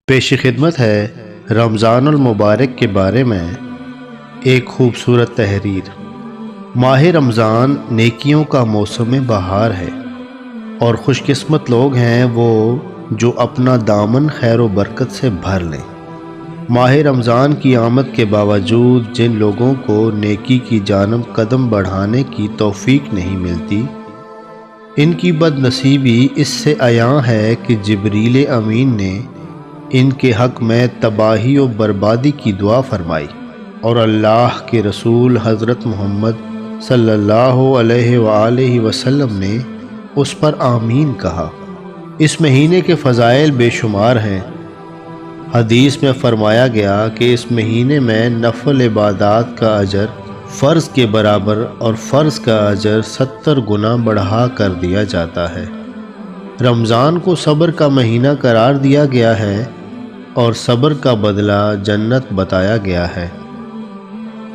پیش خدمت ہے رمضان المبارک کے بارے میں ایک خوبصورت تحریر۔ ماہ رمضان نیکیوں کا موسم بہار ہے اور خوش قسمت لوگ ہیں وہ جو اپنا دامن خیر و برکت سے بھر لیں۔ ماہ رمضان کی آمد کے باوجود جن لوگوں کو نیکی کی جانب قدم بڑھانے کی توفیق نہیں ملتی، ان کی بد نصیبی اس سے عیاں ہے کہ جبریل امین نے ان کے حق میں تباہی و بربادی کی دعا فرمائی اور اللہ کے رسول حضرت محمد صلی اللہ علیہ وآلہ وسلم نے اس پر آمین کہا۔ اس مہینے کے فضائل بے شمار ہیں۔ حدیث میں فرمایا گیا کہ اس مہینے میں نفل عبادات کا اجر فرض کے برابر اور فرض کا اجر 70 گنا بڑھا کر دیا جاتا ہے۔ رمضان کو صبر کا مہینہ قرار دیا گیا ہے اور صبر کا بدلہ جنت بتایا گیا ہے۔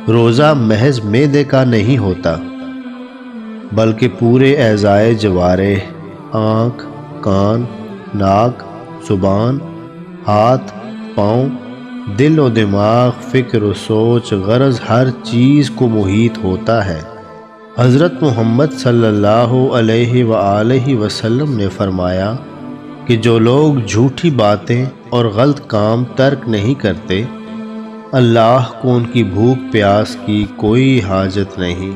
روزہ محض معدے کا نہیں ہوتا بلکہ پورے اعضائے جوارح، آنکھ، کان، ناک، زبان، ہاتھ، پاؤں، دل و دماغ، فکر و سوچ، غرض ہر چیز کو محیط ہوتا ہے۔ حضرت محمد صلی اللہ علیہ وآلہ وسلم نے فرمایا کہ جو لوگ جھوٹی باتیں اور غلط کام ترک نہیں کرتے، اللہ کو ان کی بھوک پیاس کی کوئی حاجت نہیں۔